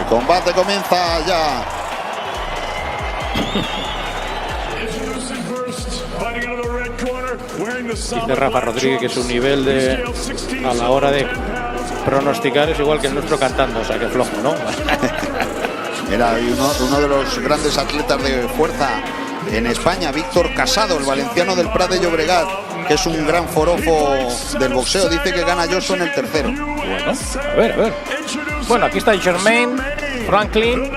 combate comienza ya. Dice Rafa Rodríguez que su nivel a la hora de pronosticar es igual que el nuestro cantando, o sea que flojo, ¿no? Era uno de los grandes atletas de fuerza en España, Víctor Casado, el valenciano del Prat de Llobregat, que es un gran forofo del boxeo. Dice que gana Johnson el tercero. Bueno, a ver. Bueno, aquí está Jermaine Franklin.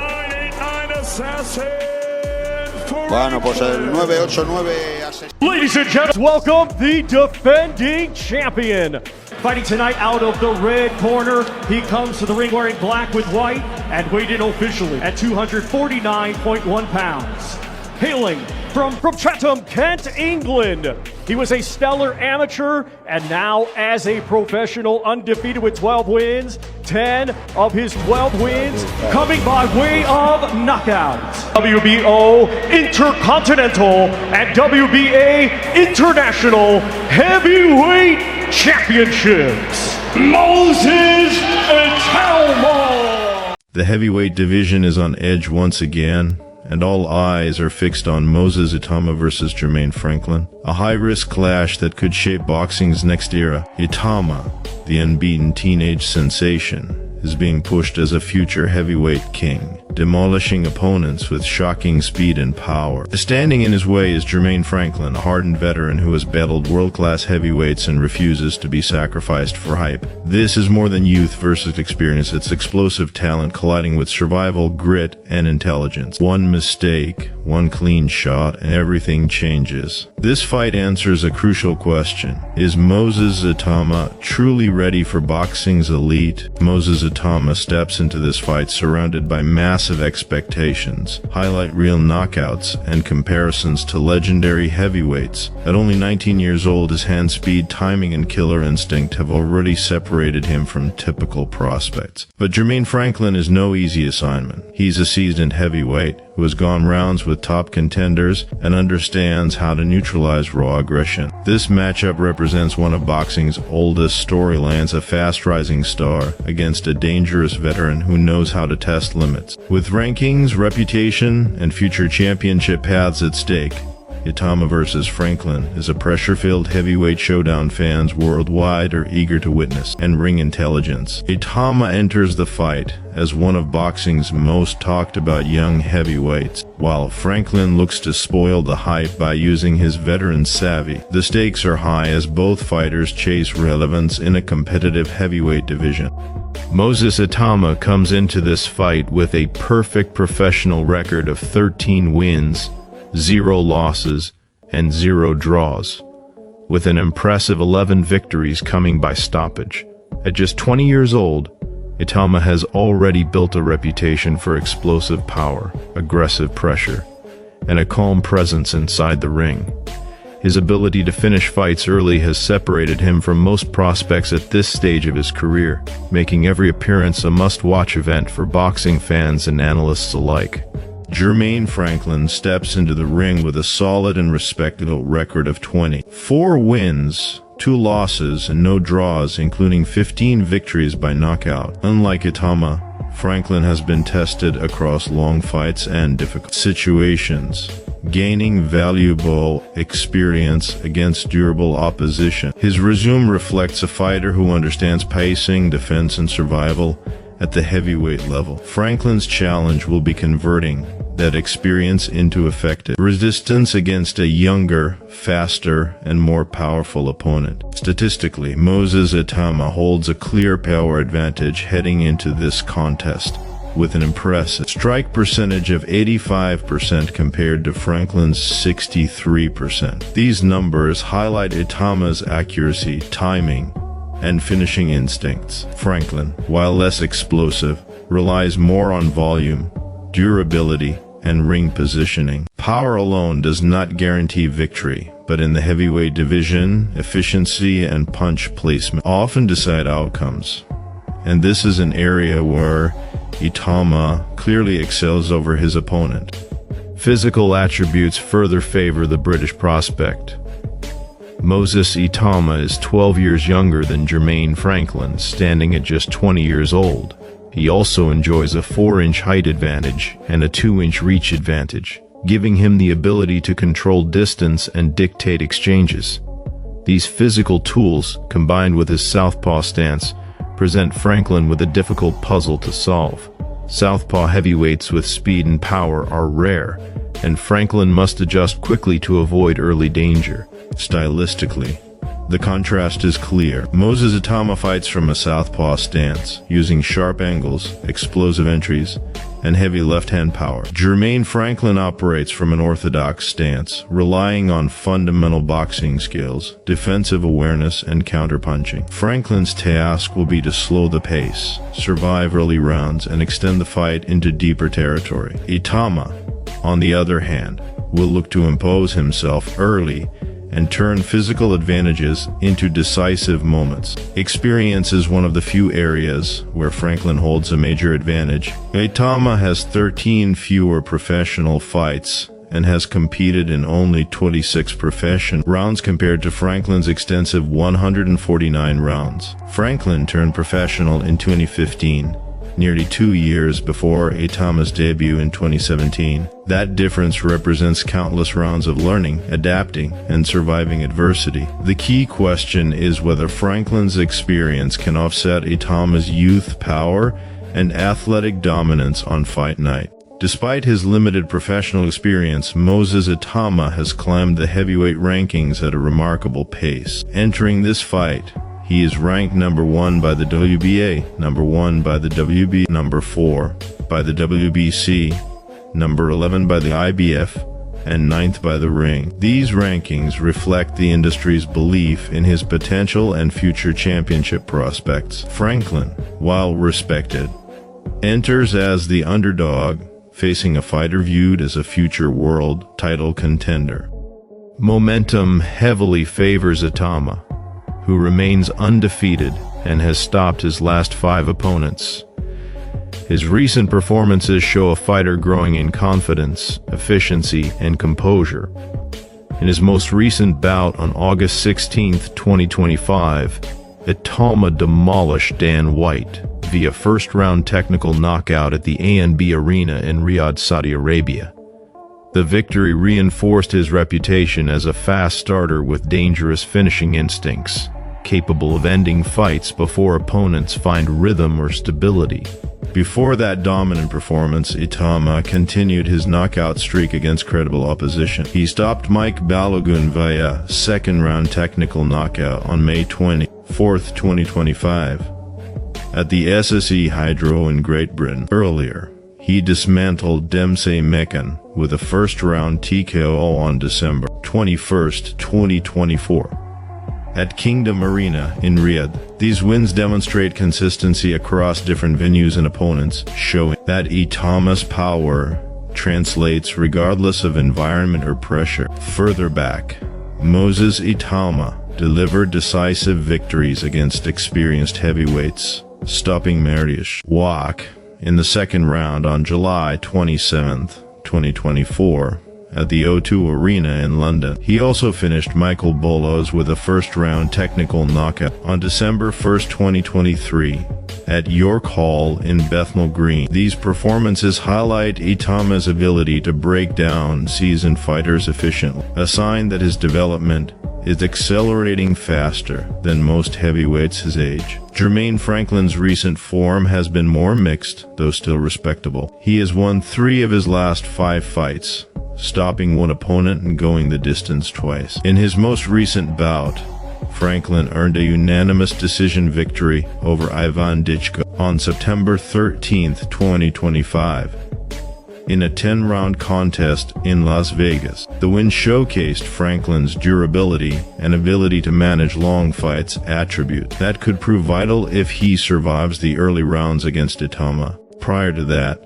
Bueno, pues el 989. Ladies and gentlemen, welcome the defending champion. Fighting tonight out of the red corner, he comes to the ring wearing black with white and weighed in officially at 249.1 pounds. Hailing from Chatham, Kent, England. He was a stellar amateur and now as a professional, undefeated with 12 wins. 10 of his 12 wins coming by way of knockout. WBO Intercontinental and WBA International Heavyweight Championships. Moses Itauma. The heavyweight division is on edge once again, and all eyes are fixed on Moses Itauma versus Jermaine Franklin, a high-risk clash that could shape boxing's next era. Itauma, the unbeaten teenage sensation, is being pushed as a future heavyweight king, demolishing opponents with shocking speed and power. Standing in his way is Jermaine Franklin, a hardened veteran who has battled world-class heavyweights and refuses to be sacrificed for hype. This is more than youth versus experience. It's explosive talent colliding with survival, grit, and intelligence. One mistake, one clean shot, and everything changes. This fight answers a crucial question. Is Moses Itauma truly ready for boxing's elite? Moses Itauma steps into this fight surrounded by massive expectations, highlight reel knockouts, and comparisons to legendary heavyweights. At only 19 years old, his hand speed, timing, and killer instinct have already separated him from typical prospects. But Jermaine Franklin is no easy assignment. He's a seasoned heavyweight who has gone rounds with top contenders and understands how to neutralize raw aggression. This matchup represents one of boxing's oldest storylines, a fast-rising star against a dangerous veteran who knows how to test limits. With rankings, reputation, and future championship paths at stake, Itauma versus Franklin is a pressure-filled heavyweight showdown fans worldwide are eager to witness, and ring intelligence. Itauma enters the fight as one of boxing's most talked-about young heavyweights, while Franklin looks to spoil the hype by using his veteran savvy. The stakes are high as both fighters chase relevance in a competitive heavyweight division. Moses Itauma comes into this fight with a perfect professional record of 13 wins, 0 losses, and 0 draws, with an impressive 11 victories coming by stoppage. At just 20 years old, Itauma has already built a reputation for explosive power, aggressive pressure, and a calm presence inside the ring. His ability to finish fights early has separated him from most prospects at this stage of his career, making every appearance a must-watch event for boxing fans and analysts alike. Jermaine Franklin steps into the ring with a solid and respectable record of 24 wins, 2 losses, and no draws, including 15 victories by knockout. Unlike Itauma, Franklin has been tested across long fights and difficult situations, gaining valuable experience against durable opposition. His resume reflects a fighter who understands pacing, defense, and survival at the heavyweight level. Franklin's challenge will be converting that experience into effective resistance against a younger, faster, and more powerful opponent. Statistically, Moses Itauma holds a clear power advantage heading into this contest, with an impressive strike percentage of 85% compared to Franklin's 63%. These numbers highlight Itauma's accuracy, timing, and finishing instincts. Franklin, while less explosive, relies more on volume, durability, and ring positioning. Power alone does not guarantee victory, but in the heavyweight division, efficiency and punch placement often decide outcomes. And this is an area where Itauma clearly excels over his opponent. Physical attributes further favor the British prospect. Moses Itauma is 12 years younger than Jermaine Franklin, standing at just 20 years old. He also enjoys a 4-inch height advantage and a 2-inch reach advantage, giving him the ability to control distance and dictate exchanges. These physical tools, combined with his southpaw stance, present Franklin with a difficult puzzle to solve. Southpaw heavyweights with speed and power are rare, and Franklin must adjust quickly to avoid early danger. Stylistically, the contrast is clear. Moses Itauma fights from a southpaw stance, using sharp angles, explosive entries, and heavy left-hand power. Jermaine Franklin operates from an orthodox stance, relying on fundamental boxing skills, defensive awareness, and counterpunching. Franklin's task will be to slow the pace, survive early rounds, and extend the fight into deeper territory. Itauma, on the other hand, will look to impose himself early and turn physical advantages into decisive moments. Experience is one of the few areas where Franklin holds a major advantage. Itauma has 13 fewer professional fights and has competed in only 26 professional rounds compared to Franklin's extensive 149 rounds. Franklin turned professional in 2015, nearly 2 years before Itauma's debut in 2017. That difference represents countless rounds of learning, adapting, and surviving adversity. The key question is whether Franklin's experience can offset Itauma's youth, power, and athletic dominance on fight night. Despite his limited professional experience, Moses Itauma has climbed the heavyweight rankings at a remarkable pace. Entering this fight, he is ranked number 1 by the WBA, number 1 by the WB, number 4 by the WBC, number 11 by the IBF, and 9th by the Ring. These rankings reflect the industry's belief in his potential and future championship prospects. Franklin, while respected, enters as the underdog, facing a fighter viewed as a future world title contender. Momentum heavily favors Itauma, who remains undefeated and has stopped his last 5 opponents. His recent performances show a fighter growing in confidence, efficiency, and composure. In his most recent bout on August 16, 2025, Itauma demolished Dan White via first-round technical knockout at the A&B Arena in Riyadh, Saudi Arabia. The victory reinforced his reputation as a fast starter with dangerous finishing instincts, capable of ending fights before opponents find rhythm or stability. Before that dominant performance, Itauma continued his knockout streak against credible opposition. He stopped Mike Balogun via second-round technical knockout on May 24, 2025, at the SSE Hydro in Great Britain. Earlier, he dismantled Dempsey Mekan with a first-round TKO on December 21, 2024. At Kingdom Arena in Riyadh. These wins demonstrate consistency across different venues and opponents, showing that Itauma's power translates regardless of environment or pressure. Further back, Moses Itauma delivered decisive victories against experienced heavyweights, stopping Mariusz Wach in the second round on July 27, 2024. At the O2 Arena in London. He also finished Michael Bolos with a first-round technical knockout on December 1, 2023, at York Hall in Bethnal Green. These performances highlight Itauma's ability to break down seasoned fighters efficiently, a sign that his development is accelerating faster than most heavyweights his age. Jermaine Franklin's recent form has been more mixed, though still respectable. He has won 3 of his last 5 fights, stopping 1 opponent and going the distance twice. In his most recent bout, Franklin earned a unanimous decision victory over Ivan Dichko on September 13, 2025, in a 10-round contest in Las Vegas. The win showcased Franklin's durability and ability to manage long fights, attribute that could prove vital if he survives the early rounds against Itauma. Prior to that,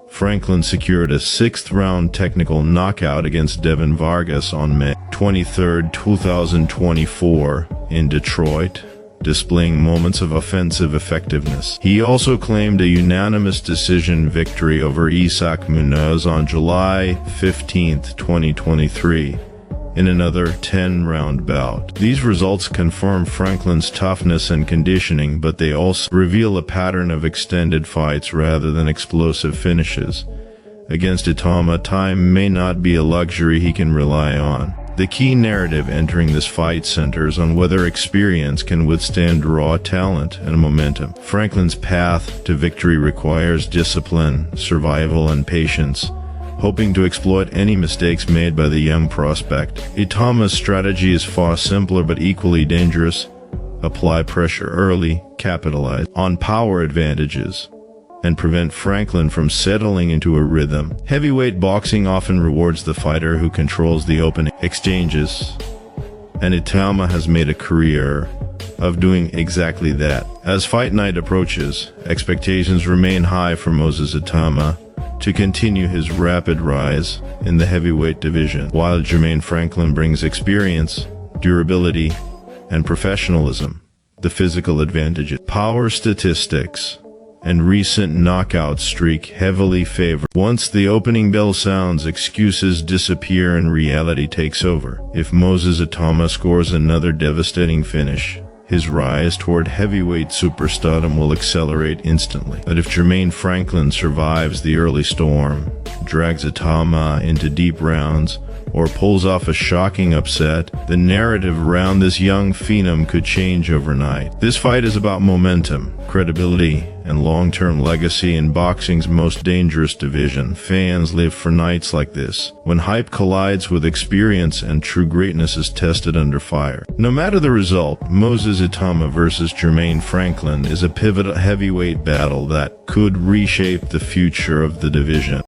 Franklin secured a 6th-round technical knockout against Devin Vargas on May 23, 2024, in Detroit, displaying moments of offensive effectiveness. He also claimed a unanimous decision victory over Isaac Munoz on July 15, 2023, in another 10-round bout. These results confirm Franklin's toughness and conditioning, but they also reveal a pattern of extended fights rather than explosive finishes. Against Itauma, time may not be a luxury he can rely on. The key narrative entering this fight centers on whether experience can withstand raw talent and momentum. Franklin's path to victory requires discipline, survival, and patience, hoping to exploit any mistakes made by the young prospect. Itauma's strategy is far simpler but equally dangerous. Apply pressure early, capitalize on power advantages, and prevent Franklin from settling into a rhythm. Heavyweight boxing often rewards the fighter who controls the opening exchanges, and Itauma has made a career of doing exactly that. As fight night approaches, expectations remain high for Moses Itauma to continue his rapid rise in the heavyweight division, while Jermaine Franklin brings experience, durability, and professionalism. The physical advantages, power statistics, and recent knockout streak heavily favor. Once the opening bell sounds, excuses disappear and reality takes over. If Moses Itauma scores another devastating finish, his rise toward heavyweight superstardom will accelerate instantly. But if Jermaine Franklin survives the early storm, drags Itauma into deep rounds, or pulls off a shocking upset, the narrative around this young phenom could change overnight. This fight is about momentum, credibility, and long-term legacy in boxing's most dangerous division. Fans live for nights like this, when hype collides with experience and true greatness is tested under fire. No matter the result, Moses Itauma versus Jermaine Franklin is a pivotal heavyweight battle that could reshape the future of the division.